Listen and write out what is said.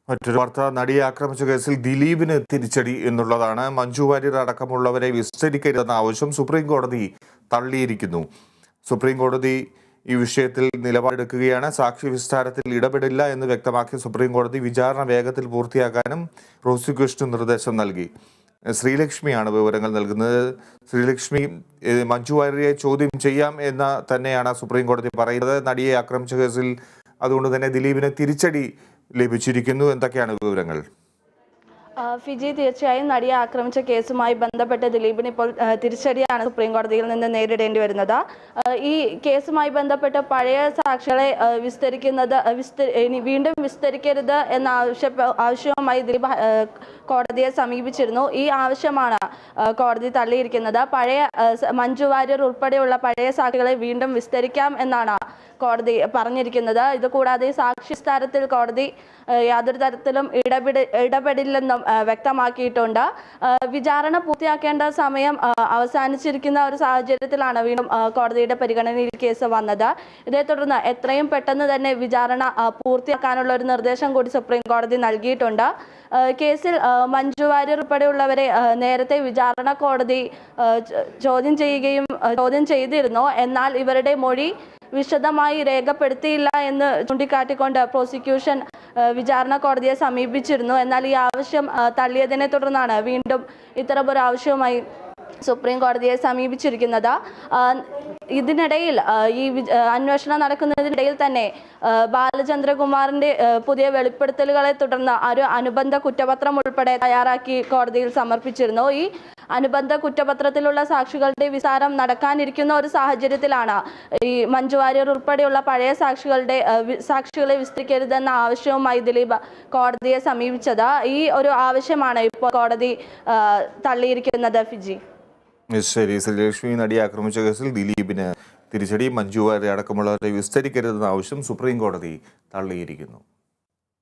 മറ്റൊരു വാർത്ത, നടിയെ ആക്രമിച്ച കേസിൽ ദിലീപിന് തിരിച്ചടി എന്നുള്ളതാണ്. മഞ്ജു വാര്യർ അടക്കമുള്ളവരെ വിസ്തരിക്കരുതെന്ന ആവശ്യം സുപ്രീം കോടതി തള്ളിയിരിക്കുന്നു. സുപ്രീം കോടതി ഈ വിഷയത്തിൽ നിലപാടെടുക്കുകയാണ്. സാക്ഷി വിസ്താരത്തിൽ ഇടപെടില്ല എന്ന് വ്യക്തമാക്കി സുപ്രീം കോടതി വിചാരണ വേഗത്തിൽ പൂർത്തിയാക്കാനും പ്രോസിക്യൂഷന് നിർദ്ദേശം നൽകി. ശ്രീലക്ഷ്മിയാണ് വിവരങ്ങൾ നൽകുന്നത്. ശ്രീലക്ഷ്മി, മഞ്ജു വാര്യരെ ചോദ്യം ചെയ്യാം എന്ന് തന്നെയാണ് സുപ്രീം കോടതി പറയുന്നത്. നടിയെ ആക്രമിച്ച കേസിൽ അതുകൊണ്ട് തന്നെ ദിലീപിന് തിരിച്ചടി ലഭിച്ചിരിക്കുന്നു. എന്തൊക്കെയാണ് വിവരങ്ങൾ? ഫിജി, തീർച്ചയായും നടിയെ ആക്രമിച്ച കേസുമായി ബന്ധപ്പെട്ട് ദിലീപിന് ഇപ്പോൾ തിരിച്ചടിയാണ് സുപ്രീം കോടതിയിൽ നിന്ന് നേരിടേണ്ടി വരുന്നത്. ഈ കേസുമായി ബന്ധപ്പെട്ട് പഴയ സാക്ഷികളെ വീണ്ടും വിസ്തരിക്കരുത് എന്ന ആവശ്യവുമായി ദിലീപ് കോടതിയെ സമീപിച്ചിരുന്നു. ഈ ആവശ്യമാണ് കോടതി തള്ളിയിരിക്കുന്നത്. പഴയ മഞ്ജു വാര്യർ ഉൾപ്പെടെയുള്ള പഴയ സാക്ഷികളെ വീണ്ടും വിസ്തരിക്കാം എന്നാണ് കോടതി പറഞ്ഞിരിക്കുന്നത്. ഇതുകൂടാതെ സാക്ഷി വിസ്താരത്തിൽ കോടതി യാതൊരു തരത്തിലും ഇടപെടില്ലെന്നും വ്യക്തമാക്കിയിട്ടുണ്ട്. വിചാരണ പൂർത്തിയാക്കേണ്ട സമയം അവസാനിച്ചിരിക്കുന്ന ഒരു സാഹചര്യത്തിലാണ് വീണ്ടും കോടതിയുടെ പരിഗണനയിൽ കേസ് വന്നത്. ഇതേ തുടർന്ന് എത്രയും പെട്ടെന്ന് തന്നെ വിചാരണ പൂർത്തിയാക്കാനുള്ള ഒരു നിർദ്ദേശം കൂടി സുപ്രീം കോടതി നൽകിയിട്ടുണ്ട്. കേസിൽ മഞ്ജു വാര്യർ ഉൾപ്പെടെയുള്ളവരെ നേരത്തെ വിചാരണ കോടതി ചോദ്യം ചെയ്തിരുന്നു. എന്നാൽ ഇവരുടെ മൊഴി വിശദമായി രേഖപ്പെടുത്തിയില്ല എന്ന് ചൂണ്ടിക്കാട്ടിക്കൊണ്ട് പ്രോസിക്യൂഷൻ വിചാരണ കോടതിയെ സമീപിച്ചിരുന്നു. എന്നാൽ ഈ ആവശ്യം തള്ളിയതിനെ തുടർന്നാണ് വീണ്ടും ഇത്തരമൊരു ആവശ്യവുമായി സുപ്രീം കോടതിയെ സമീപിച്ചിരിക്കുന്നത്. ഇതിനിടയിൽ ഈ അന്വേഷണം നടക്കുന്നതിനിടയിൽ തന്നെ ബാലചന്ദ്രകുമാറിന്റെ പുതിയ വെളിപ്പെടുത്തലുകളെ തുടർന്ന് ഒരു അനുബന്ധ കുറ്റപത്രം ഉൾപ്പെടെ തയ്യാറാക്കി കോടതിയിൽ സമർപ്പിച്ചിരുന്നു. ഈ അനുബന്ധ കുറ്റപത്രത്തിലുള്ള സാക്ഷികളുടെ വിസ്താരം നടക്കാനിരിക്കുന്ന ഒരു സാഹചര്യത്തിലാണ് ഈ മഞ്ജു വാര്യർ ഉൾപ്പെടെയുള്ള പഴയ സാക്ഷികളെ വിസ്തരിക്കരുതെന്ന ആവശ്യവുമായി ദിലീപ് കോടതിയെ സമീപിച്ചത്. ഈ ഒരു ആവശ്യമാണ് ഇപ്പോൾ കോടതി തള്ളിയിരിക്കുന്നത്. ഫിജി, ശരി. ശ്രീലക്ഷ്മി, നടിയെ ആക്രമിച്ച കേസിൽ ദിലീപിന് തിരിച്ചടി. മഞ്ജു വാര്യർ അടക്കമുള്ളവരെ വിസ്തരിക്കരുതെന്ന ആവശ്യം സുപ്രീം കോടതി തള്ളിയിരിക്കുന്നു.